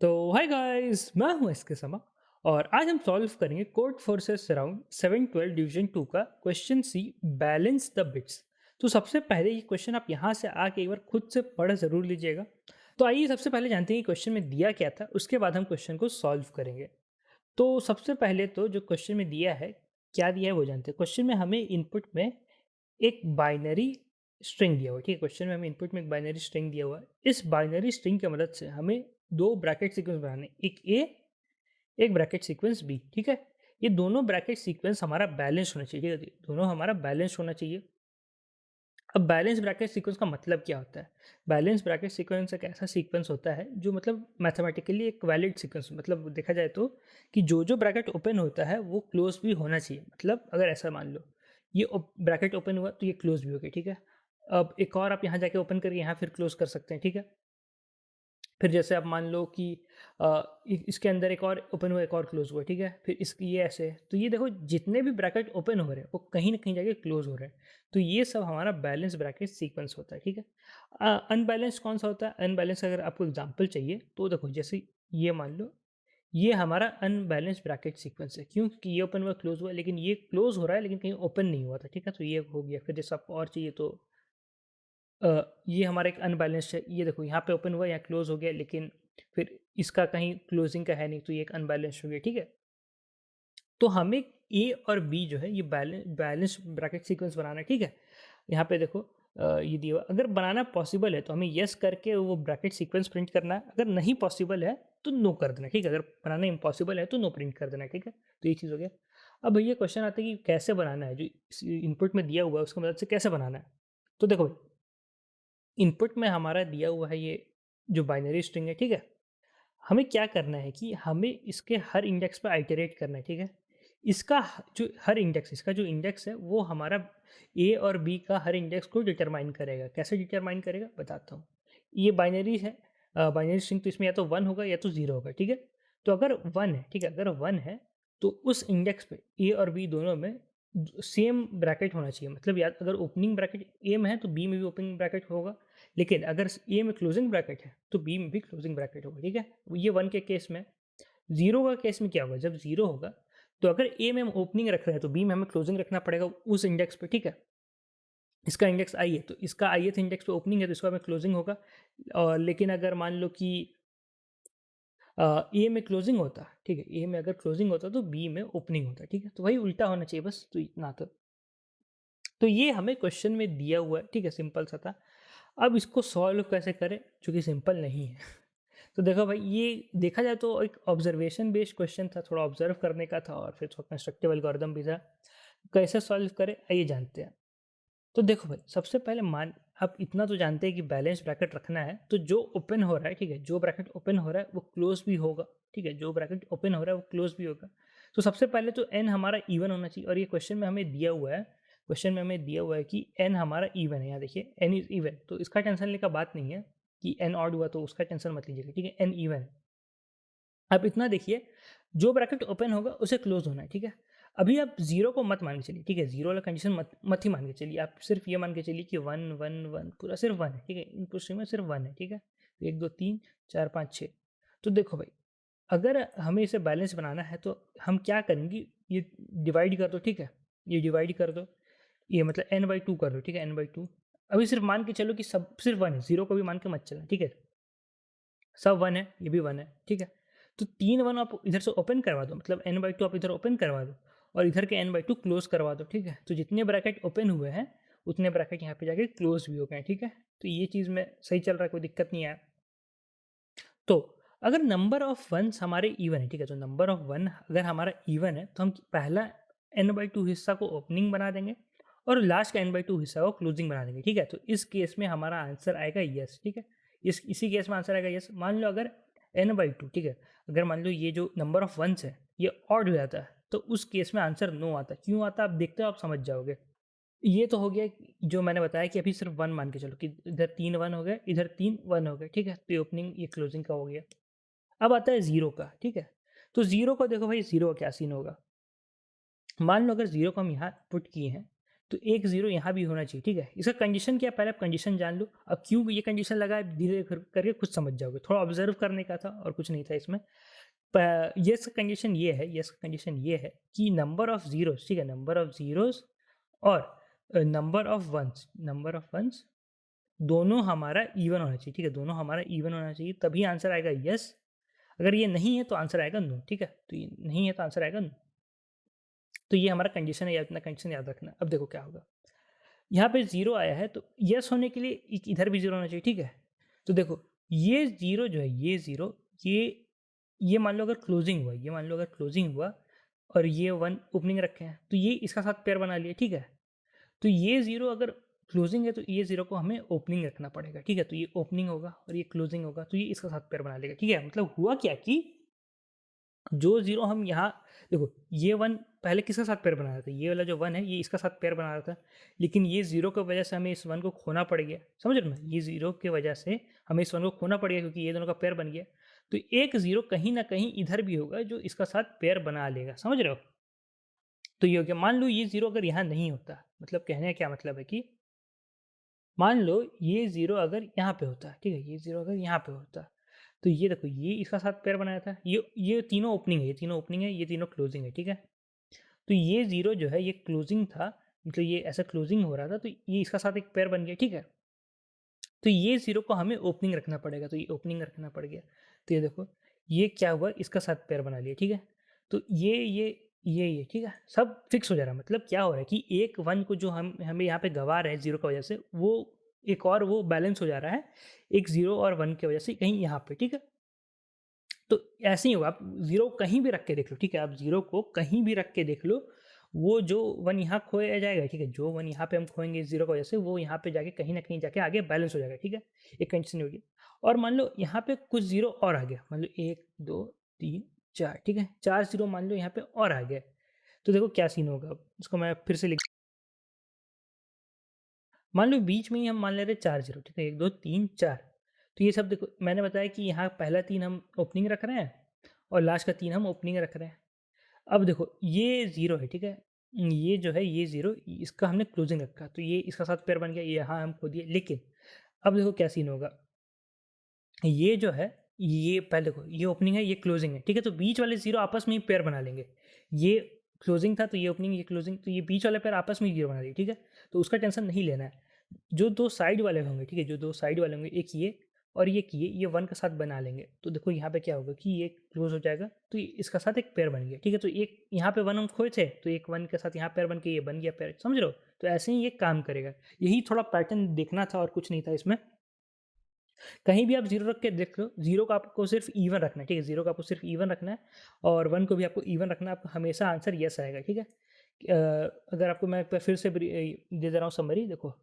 तो hi guys, मैं हूं एसके समा और आज हम सॉल्व करेंगे कोड फोर्सेस अराउंड 712 डिवीजन 2 का question C, balance the bits. तो सबसे पहले ये क्वेश्चन आप यहाँ से आके एक बार खुद से पढ़ जरूर लीजिएगा। तो आइए सबसे पहले जानते हैं कि क्वेश्चन में दिया क्या था, उसके बाद हम क्वेश्चन को सॉल्व करेंगे। तो सबसे पहले तो जो क्वेश्चन में दिया है, क्या दिया है वो जानते हैं। क्वेश्चन में हमें इनपुट में एक बाइनरी स्ट्रिंग दिया हुआ है, ठीक है। क्वेश्चन में हमें इनपुट में एक बाइनरी स्ट्रिंग दिया हुआ है। इस बाइनरी स्ट्रिंग की मदद से हमें दो ब्रैकेट सीक्वेंस बनाने, एक ए, एक ब्रैकेट सीक्वेंस बी, ठीक है। ये दोनों ब्रैकेट सीक्वेंस हमारा बैलेंस होना चाहिए, ठीक है। दोनों हमारा बैलेंस होना चाहिए। अब बैलेंस ब्रैकेट सीक्वेंस का मतलब क्या होता है? बैलेंस ब्रैकेट सीक्वेंस एक ऐसा सीक्वेंस होता है जो मतलब मैथमेटिकली एक वैलिड सीक्वेंस, मतलब देखा जाए तो कि जो ब्रैकेट ओपन होता है वो क्लोज भी होना चाहिए। मतलब अगर ऐसा मान लो ये ब्रैकेट ओपन हुआ तो ये क्लोज भी हो गया, ठीक है। अब एक और आप यहाँ जाके ओपन करके यहाँ फिर क्लोज कर सकते हैं, ठीक है। फिर जैसे आप मान लो कि इसके अंदर एक और ओपन हुआ, एक और क्लोज हुआ, ठीक है। फिर इसकी ये ऐसे है, तो ये देखो जितने भी ब्रैकेट ओपन हो रहे हैं वो कहीं ना कहीं जाके क्लोज हो रहे हैं। तो ये सब हमारा बैलेंस ब्रैकेट सीक्वेंस होता है, ठीक है। अनबैलेंस कौन सा होता है? अनबैलेंस अगर आपको एग्जाम्पल चाहिए तो देखो, जैसे ये मान लो ये हमारा अनबैलेंस ब्रैकेट सीक्वेंस है। क्यों? क्योंकि ये ओपन हुआ, क्लोज हुआ, लेकिन ये क्लोज हो रहा है लेकिन कहीं ओपन नहीं हुआ था, ठीक है। तो ये हो गया। फिर जैसे आपको और चाहिए तो ये हमारा एक अनबैलेंस्ड है। ये देखो यहाँ पे ओपन हुआ, यहाँ क्लोज हो गया, लेकिन फिर इसका कहीं क्लोजिंग का है नहीं, तो ये एक अनबैलेंस्ड हो गया, ठीक है। तो हमें ए और बी जो है ये बैलेंस ब्रैकेट सीक्वेंस बनाना है, ठीक है। यहाँ पे देखो ये दिया हुआ। अगर बनाना पॉसिबल है तो हमें यस करके वो ब्रैकेट सीक्वेंस प्रिंट करना है। अगर नहीं पॉसिबल है तो नो कर देना, ठीक है। अगर बनाना इम्पॉसिबल है तो नो प्रिंट कर देना, ठीक है। तो ये चीज़ हो गया। अब भैया क्वेश्चन आता है कि कैसे बनाना है, जो इनपुट में दिया हुआ है उसकी मदद से कैसे बनाना है। तो देखो, इनपुट में हमारा दिया हुआ है ये जो बाइनरी स्ट्रिंग है, ठीक है। हमें क्या करना है कि हमें इसके हर इंडेक्स पे आइटरेट करना है, ठीक है। इसका जो इंडेक्स है वो हमारा ए और बी का हर इंडेक्स को डिटरमाइन करेगा। कैसे डिटरमाइन करेगा बताता हूँ। ये बाइनरी है, बाइनरी स्ट्रिंग, तो इसमें या तो 1 होगा या तो 0 होगा, ठीक है। तो अगर 1 है, ठीक है, अगर 1 है तो उस इंडेक्स पे ए और बी दोनों में सेम ब्रैकेट होना चाहिए। मतलब या अगर ओपनिंग ब्रैकेट ए में है तो बी में भी ओपनिंग ब्रैकेट होगा, लेकिन अगर ए में क्लोजिंग ब्रैकेट है तो बी में भी क्लोजिंग ब्रैकेट होगा, ठीक है। ये 1 के केस में। 0 का केस में क्या होगा? जब 0 होगा तो अगर ए में हम ओपनिंग रख रहे हैं तो बी में हमें क्लोजिंग रखना पड़ेगा उस इंडेक्स पे, ठीक है। इसका इंडेक्स आई है तो इसका ith इंडेक्स पे ओपनिंग है तो इसका में क्लोजिंग होगा। और लेकिन अगर मान लो कि ए में क्लोजिंग होता, ठीक है, ए में अगर क्लोजिंग होता तो बी में ओपनिंग होता, ठीक है। तो वही उल्टा होना चाहिए बस, तो इतना तो ये हमें क्वेश्चन में दिया हुआ है, ठीक है, सिंपल सा था। अब इसको सॉल्व कैसे करें, जो कि सिंपल नहीं है। तो देखो भाई, ये देखा जाए तो एक ऑब्जर्वेशन बेस्ड क्वेश्चन था, थोड़ा ऑब्जर्व करने का था और फिर थोड़ा कंस्ट्रक्टिव एल्गोरिदम भी था। कैसे सॉल्व करें आइए जानते हैं। तो देखो भाई, सबसे पहले मान आप इतना तो जानते हैं कि बैलेंस ब्रैकेट रखना है तो जो ओपन हो रहा है, ठीक है, जो ब्रैकेट ओपन हो रहा है वो क्लोज भी होगा, ठीक है। जो ब्रैकेट ओपन हो रहा है वो क्लोज भी होगा। तो सबसे पहले तो एन हमारा इवन होना चाहिए, और ये क्वेश्चन में हमें दिया हुआ है। क्वेश्चन में हमें दिया हुआ है कि एन हमारा इवन है। यहाँ देखिए एन इज इवन, तो इसका टेंशन लेने का बात नहीं है कि एन ऑड हुआ तो उसका टेंशन मत लीजिएगा, ठीक है। एन इवन है। अब इतना देखिए, जो ब्रैकेट ओपन होगा उसे क्लोज होना है, ठीक है। अभी आप 0 को मत मान के चलिए, ठीक है। 0 वाला कंडीशन मत ही मान के चलिए। आप सिर्फ ये मान के चलिए कि 1 1 1 पूरा सिर्फ 1 है, ठीक है। इनपुट स्ट्रीम में सिर्फ 1 है, ठीक है। 1 2 3 4 5 6। तो देखो भाई, अगर हमें इसे बैलेंस बनाना है तो हम क्या करेंगे, ये डिवाइड कर दो, ठीक है। ये डिवाइड कर दो, ये मतलब n/2 कर दो, ठीक है। n/2 अभी सिर्फ मान के चलो कि सब सिर्फ 1 है, 0 को भी मान के मत चलना, ठीक है। सब 1 है, ये भी 1 है, ठीक है। तो 3 1 आप इधर से ओपन करवा दो, मतलब n/2 आप इधर ओपन करवा दो और इधर के n/2 क्लोज करवा दो, ठीक है। तो जितने ब्रैकेट ओपन हुए हैं उतने ब्रैकेट यहाँ पे जाके क्लोज भी हो गए, ठीक है। तो ये चीज़ में सही चल रहा है, कोई दिक्कत नहीं आया। तो अगर नंबर ऑफ वंस हमारे इवन है, ठीक है, तो नंबर ऑफ वन अगर हमारा इवन है तो हम पहला n/2 हिस्सा को ओपनिंग बना देंगे और लास्ट का n/2 हिस्सा को क्लोजिंग बना देंगे, ठीक है। तो इस केस में हमारा आंसर आएगा यस, ठीक है। इसी केस में आंसर आएगा यस। मान लो अगर n/2, ठीक है, अगर मान लो ये जो नंबर ऑफ वंस है ये ऑड हो जाता है तो उस केस में आंसर नो आता है। क्यों आता है आप देखते हो, आप समझ जाओगे। ये तो हो गया जो मैंने बताया कि अभी सिर्फ 1 मान के चलो कि इधर 3 1 हो गए, इधर 3 1 हो गए, ठीक है। तो ये ओपनिंग ये क्लोजिंग का हो गया। अब आता है 0 का, ठीक है। तो 0 को देखो भाई, 0 का क्या सीन होगा। मान लो अगर 0 को हम यहाँ पुट किए हैं तो एक जीरो यहाँ भी होना चाहिए, ठीक है। इसका कंडीशन क्या है, पहले आप कंडीशन जान लो। अब क्यों ये कंडीशन लगा है, धीरे करके खुद समझ जाओगे। थोड़ा ऑब्जर्व करने का था और कुछ नहीं था इसमें। यस कंडीशन ये है, यस कंडीशन ये है कि नंबर ऑफ जीरोस, ठीक है, नंबर ऑफ जीरोस और नंबर ऑफ वंस दोनों हमारा इवन होना चाहिए, ठीक है, दोनों हमारा इवन होना चाहिए, तभी आंसर आएगा यस। अगर ये नहीं है तो आंसर आएगा नो, ठीक है। तो ये नहीं है तो आंसर आएगा नो। तो ये हमारा कंडीशन है, अपना कंडीशन याद रखना। अब देखो क्या होगा, यहाँ पे जीरो आया है तो यस होने के लिए इधर भी जीरो होना चाहिए, ठीक है। तो देखो ये जीरो जो है, ये जीरो, ये मान लो अगर क्लोजिंग हुआ, ये मान लो अगर क्लोजिंग हुआ और ये वन ओपनिंग रखे हैं, तो ये इसका साथ पेयर बना लिया, ठीक है। तो ये जीरो अगर क्लोजिंग है तो ये जीरो को हमें ओपनिंग रखना पड़ेगा, ठीक है। तो ये ओपनिंग होगा और ये क्लोजिंग होगा, तो ये इसका साथ पेयर बना लेगा, ठीक है। मतलब हुआ क्या कि जो जीरो हम यहाँ, देखो ये वन पहले किसका साथ पेयर बना रहा था, ये वाला जो वन है ये इसका साथ पेयर बना रहा था, लेकिन ये जीरो की वजह से हमें इस वन को खोना पड़ गया, समझ रहे हो ना। ये जीरो की वजह से हमें इस वन को खोना पड़ गया क्योंकि ये दोनों का पेयर बन गया। तो एक जीरो कहीं ना कहीं इधर भी होगा जो इसका साथ पेयर बना लेगा, समझ रहे हो। तो ये हो गया। मान लो ये जीरो अगर यहाँ नहीं होता, मतलब कहने का क्या मतलब है कि मान लो ये जीरो अगर यहाँ पे होता, ठीक है, ये जीरो अगर यहाँ पे होता, तो ये देखो ये इसका साथ पेयर बनाया था, ये तीनों ओपनिंग है, ये तीनों ओपनिंग है, ये तीनों क्लोजिंग है, ठीक है। तो ये जीरो जो है ये क्लोजिंग था, मतलब ये ऐसा क्लोजिंग हो रहा था, तो ये इसका साथ एक पेयर बन गया, ठीक है। तो ये जीरो को हमें ओपनिंग रखना पड़ेगा, तो ये ओपनिंग रखना पड़ गया। तो ये देखो ये क्या हुआ, इसका साथ पेयर बना लिया, ठीक है। तो ये ठीक है, सब फिक्स हो जा रहा है। मतलब क्या हो रहा है कि एक वन को जो हमें यहाँ पे गवा रहे हैं जीरो की वजह से, वो एक और वो बैलेंस हो जा रहा है एक जीरो और वन की वजह से कहीं यहाँ पे, ठीक है। तो ऐसे ही होगा, आप जीरो कहीं भी रख के देख लो, ठीक है, आप जीरो को कहीं भी रख के देख लो, वो जो वन यहाँ खोया जाएगा, ठीक है, जो वन यहाँ पे हम खोएंगे जीरो की वजह से, वो यहाँ पे जाके कहीं ना कहीं जाके आगे बैलेंस हो जाएगा, ठीक है। एक कंडीशन होगी। और मान लो यहाँ पे कुछ जीरो और आ गया, मान लो एक दो तीन चार, ठीक है, चार जीरो मान लो यहाँ पे और आ गया। तो देखो क्या सीन होगा, अब इसको मैं फिर से लिख, मान लो बीच में ही हम मान ले रहे चार जीरो, ठीक है, एक दो तीन चार। तो ये सब देखो मैंने बताया कि यहाँ पहला तीन हम ओपनिंग रख रहे हैं और लास्ट का तीन हम ओपनिंग रख रहे हैं। अब देखो ये ज़ीरो है, ठीक है, ये जो है ये ज़ीरो, इसका हमने क्लोजिंग रखा, तो ये इसका साथ पेयर बन गया, ये यहाँ हम खो दिए। लेकिन अब देखो क्या सीन होगा, ये जो है, ये पहले देखो ये ओपनिंग है, ये क्लोजिंग है, ठीक है। तो बीच वाले ज़ीरो आपस में ही पेयर बना लेंगे। ये क्लोजिंग था तो ये ओपनिंग, ये क्लोजिंग, तो ये बीच वाले पेयर आपस में ही ज़ीरो बना लेंगे, ठीक है। तो उसका टेंशन नहीं लेना है। जो दो साइड वाले होंगे, ठीक है, जो दो साइड वाले होंगे, एक ये और ये वन का साथ बना लेंगे। तो देखो यहाँ पे क्या होगा कि ये क्लोज हो जाएगा, तो इसका साथ एक पेयर बन गया, ठीक है। तो एक यहाँ पे वन हम खोए थे, तो एक वन के साथ यहाँ पेयर बन के ये बन गया पेयर, समझ रहे हो। तो ऐसे ही ये काम करेगा। यही थोड़ा पैटर्न देखना था और कुछ नहीं था इसमें। कहीं भी आप जीरो रख के देख लो, जीरो का आपको सिर्फ इवन रखना है, ठीक है, जीरो का आपको सिर्फ इवन रखना है और वन को भी आपको इवन रखना है। आपको हमेशा आंसर यस आएगा, ठीक है। अगर आपको मैं फिर से दे दे रहा हूँ समरी, देखो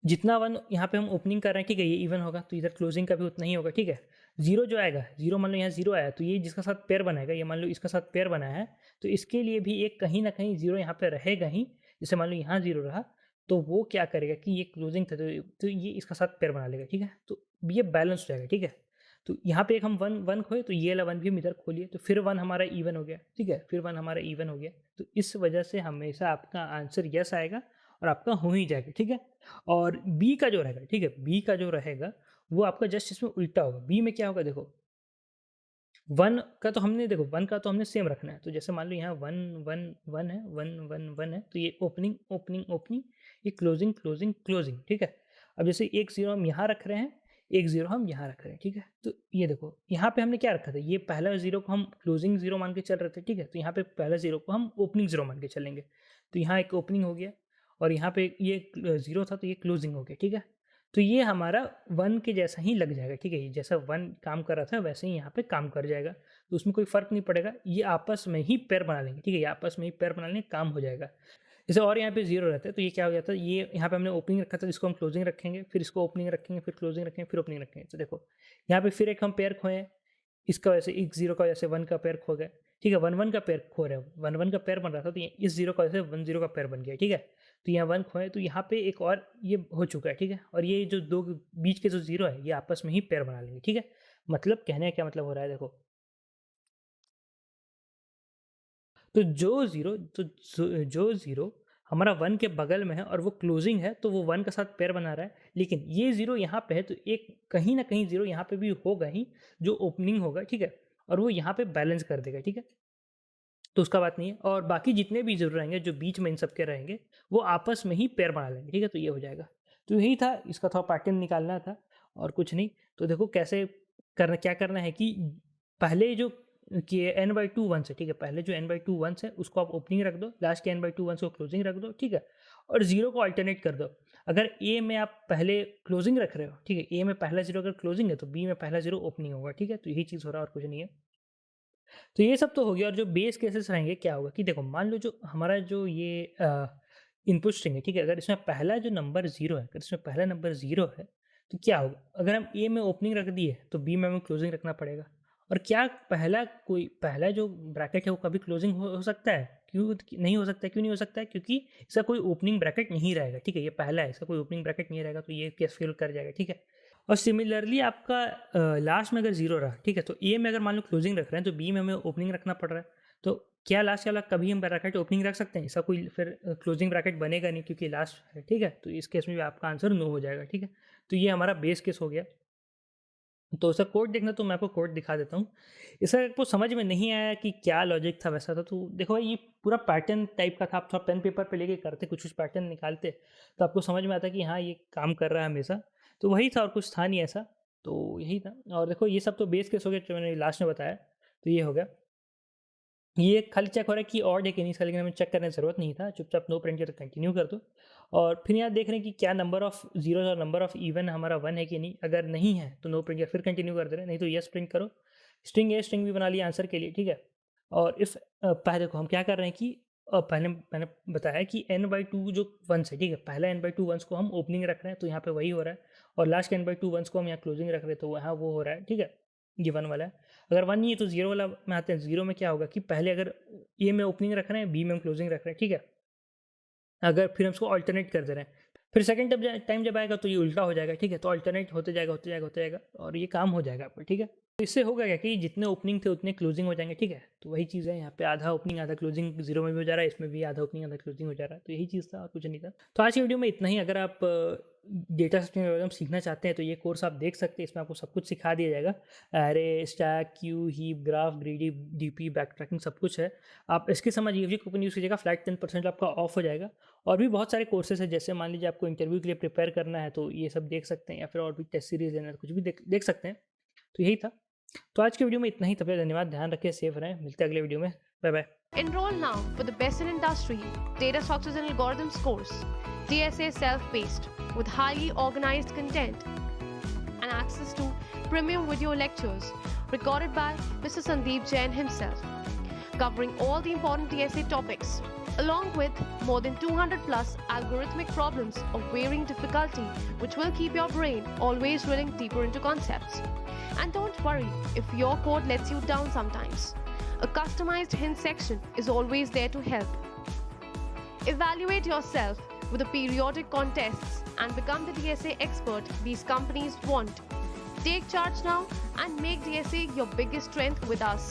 जितना वन यहाँ पे हम ओपनिंग कर रहे हैं, ठीक है, ये इवन होगा, तो इधर क्लोजिंग का भी उतना ही होगा, ठीक है। जीरो जो आएगा, जीरो मान लो यहाँ जीरो आया, तो ये जिसका साथ पेयर बनाएगा, ये मान लो इसका साथ पेयर बना है, तो इसके लिए भी एक कहीं ना कहीं जीरो यहाँ पे रहेगा ही। जैसे मान लो यहाँ जीरो रहा, तो वो क्या करेगा कि ये क्लोजिंग था, तो ये इसका साथ पेयर बना लेगा, ठीक है। तो ये बैलेंस हो जाएगा, ठीक है। तो यहाँ पे एक हम वन वन खोए, तो ये वाला वन भी हम इधर खोलिए, तो फिर वन हमारा इवन हो गया, ठीक है, फिर वन हमारा इवन हो गया। तो इस वजह से हमेशा आपका आंसर यस आएगा और आपका हो ही जाएगा, ठीक है। और बी का जो रहेगा, ठीक है, बी का जो रहेगा वो आपका जस्ट इसमें उल्टा होगा। बी में क्या होगा, देखो वन का तो हमने, देखो वन का तो हमने सेम रखना है। तो जैसे मान लो यहाँ वन वन वन है, वन वन वन है, तो ये ओपनिंग ओपनिंग ओपनिंग, ये क्लोजिंग क्लोजिंग क्लोजिंग, ठीक है। अब जैसे एक जीरो हम यहाँ रख रहे हैं, एक जीरो हम यहाँ रख रहे हैं, ठीक है। तो ये देखो यहाँ पे हमने क्या रखा था, ये पहला जीरो को हम क्लोजिंग जीरो मान के चल रहे थे, ठीक है। तो यहाँ पे पहला जीरो को हम ओपनिंग जीरो मान के चलेंगे। तो यहाँ एक ओपनिंग हो गया और यहाँ पे ये जीरो था, तो ये क्लोजिंग हो गया, ठीक है। तो ये हमारा वन के जैसा ही लग जाएगा, ठीक है, ये जैसा वन काम कर रहा था वैसे ही यहाँ पे काम कर जाएगा। तो उसमें कोई फ़र्क नहीं पड़ेगा, ये आपस में ही पेयर बना लेंगे, ठीक है, ये आपस में ही पेयर बना लेंगे, काम हो जाएगा। जैसे और यहाँ पे जीरो रहता है, तो ये क्या हो जाता है, ये यहाँ पे हमने ओपनिंग रखा था, जिसको हम क्लोजिंग रखेंगे, फिर इसको ओपनिंग रखेंगे, फिर क्लोजिंग रखेंगे, फिर ओपनिंग रखेंगे। तो देखो यहाँ पे फिर एक हम पेयर खोए, इसका वजह से एक जीरो का वजह से वन का पेयर खो गया, ठीक है, वन वन का पेयर खो रहे हैं, वन वन का पेयर बन रहा था, तो इस जीरो का वजह से वन जीरो का पेयर बन गया, ठीक है। तो यहाँ वन खोए, तो यहाँ पे एक और ये हो चुका है, ठीक है। और ये जो दो बीच के जो जीरो है, ये आपस में ही पेयर बना लेंगे, ठीक है। मतलब कहने का क्या मतलब हो रहा है, देखो तो जो जीरो हमारा 1 के बगल में है और वो क्लोजिंग है, तो वो 1 के साथ पेयर बना रहा है। लेकिन ये 0 यहाँ पे है, तो एक कहीं न कहीं 0 यहाँ पे भी होगा ही, जो ओपनिंग होगा, ठीक है? और वो यहाँ पे बैलेंस कर देगा, ठीक है? तो उसका बात नहीं है। और बाकी जितने भी 0 रहेंगे, जो बीच में इन सब के रहेंगे, वो आपस में ही पेयर बना लेंगे, ठीक है? तो ये हो जाएगा। तो यही था, इसका थोड़ा पैटर्न निकालना था और कुछ नहीं। तो देखो कैसे करना, क्या करना है कि पहले जो कि n/2 वंस है, ठीक है? पहले जो n/2 वंस है उसको आप ओपनिंग रख दो, लास्ट के n/2 वंस को क्लोजिंग रख दो, ठीक है? और 0 को अल्टरनेट कर दो। अगर A में आप पहले क्लोजिंग रख रहे हो, ठीक है? A में पहला 0 अगर क्लोजिंग है, तो B में पहला 0 ओपनिंग होगा, ठीक है? तो यही चीज़ हो रहा है और कुछ नहीं है। तो ये सब तो हो गया। और जो बेस केसेस रहेंगे क्या होगा कि देखो, मान लो जो हमारा जो ये इनपुट स्ट्रिंग है, ठीक है? अगर इसमें पहला जो नंबर 0 है, अगर इसमें पहला नंबर 0 है, तो क्या होगा? अगर हम ए में ओपनिंग रख दिए, तो बी में हमें क्लोजिंग रखना पड़ेगा। और क्या पहला जो ब्रैकेट है वो कभी क्लोजिंग हो सकता है? क्यों नहीं हो सकता है? क्यों नहीं हो सकता है? क्योंकि इसका कोई ओपनिंग ब्रैकेट नहीं रहेगा, ठीक है? ये पहला है, इसका कोई ओपनिंग ब्रैकेट नहीं रहेगा, तो ये केस फेल कर जाएगा, ठीक है? और सिमिलरली आपका लास्ट में अगर 0 रहा, ठीक है? तो ए में अगर मान लो क्लोजिंग रख रहे हैं, तो बी में हमें ओपनिंग रखना पड़ रहा है। तो क्या लास्ट वाला कभी हम ब्रैकेट ओपनिंग रख सकते हैं? इसका कोई फिर क्लोजिंग ब्रैकेट बनेगा नहीं, क्योंकि लास्ट है, ठीक है? तो इस केस में भी आपका आंसर नो हो जाएगा, ठीक है? तो ये हमारा बेस केस हो गया। तो इसका कोड देखना, तो मैं आपको कोड दिखा देता हूँ। इसका आपको समझ में नहीं आया कि क्या लॉजिक था, वैसा था, तो देखो भाई, ये पूरा पैटर्न टाइप का था। आप थोड़ा पेन पेपर पे लेके करते, कुछ पैटर्न निकालते, तो आपको समझ में आता कि हाँ, ये काम कर रहा है हमेशा। तो वही था और कुछ था नहीं ऐसा, तो यही था। और देखो, ये सब तो बेस केस हो गया जो मैंने लास्ट में बताया, तो ये हो गया। ये खाली चेक हो रहा है कि ऑड है कि नहीं, इसका लेकिन हमें चेक करने की ज़रूरत नहीं था। चुपचाप नो प्रिंट करके कंटिन्यू कर दो। और फिर यहाँ देख रहे हैं कि क्या नंबर ऑफ जीरोज और नंबर ऑफ इवन हमारा 1 है कि नहीं। अगर नहीं है तो नो प्रिंट, या फिर कंटिन्यू कर दे रहे हैं, नहीं तो यस प्रिंट करो। स्ट्रिंग ए स्ट्रिंग भी बना लिया आंसर के लिए, ठीक है? और इफ़ पहले देखो हम क्या कर रहे हैं कि पहले मैंने बताया कि n/2 जो वंस है, ठीक है? पहला n/2 वंस को हम ओपनिंग रख रहे हैं, तो यहाँ पे वही हो रहा है। और लास्ट के n/2 वंस को हम यहाँ क्लोजिंग रख रहे हैं, तो वहाँ वो हो रहा है, ठीक है? ये 1 वाला है। अगर 1 नहीं है तो 0 वाला में आते हैं। 0 में क्या होगा कि पहले अगर ए में ओपनिंग रख रहे हैं, बी में हम क्लोजिंग रख रहे हैं, ठीक है? अगर फिर हम उसको अल्टरनेट कर दे रहे हैं, फिर सेकंड टाइम जब आएगा तो ये उल्टा हो जाएगा, ठीक है? तो अल्टरनेट होते जाएगा, होते जाएगा, होते जाएगा, और ये काम हो जाएगा आपका, ठीक है? तो इससे होगा क्या कि जितने ओपनिंग थे उतने क्लोजिंग हो जाएंगे, ठीक है? तो वही चीज़ है, यहाँ पे आधा ओपनिंग आधा क्लोजिंग 0 में भी हो जा रहा है, इसमें भी आधा ओपनिंग आधा क्लोजिंग हो जा रहा है। तो यही चीज़ था और कुछ नहीं था। तो आज की वीडियो में इतना ही। अगर आप डेटा स्ट्रक्चर एल्गोरिथम सीखना चाहते हैं तो ये कोर्स आप देख सकते हैं। इसमें आपको सब कुछ सिखा दिया जाएगा। Array, stack, Q, heap, graph, greedy, DP, back tracking, सब कुछ है। आप इसके समय यूजी कूपन यूज़ कीजिएगा, फ्लैट 10% आपका ऑफ हो जाएगा। और भी बहुत सारे कोर्सेज है, जैसे मान लीजिए आपको इंटरव्यू के लिए प्रिपेयर करना है तो ये सब देख सकते हैं, या फिर और भी टेस्ट सीरीज लेना है तो कुछ भी देख सकते हैं। तो यही था। तो आज की वीडियो में इतना ही। तब तक धन्यवाद, ध्यान रखें, सेफ रहें। मिलते हैं अगले वीडियो में। Bye bye. Enroll now for the best in industry data structures and algorithms course, DSA self-paced with highly organized content and access to premium video lectures recorded by Mr. Sandeep Jain himself, covering all the important DSA topics, along with more than 200 plus algorithmic problems of varying difficulty, which will keep your brain always drilling deeper into concepts. And don't worry if your code lets you down sometimes. A customized hint section is always there to help. Evaluate yourself with the periodic contests and become the DSA expert these companies want. Take charge now and make DSA your biggest strength with us.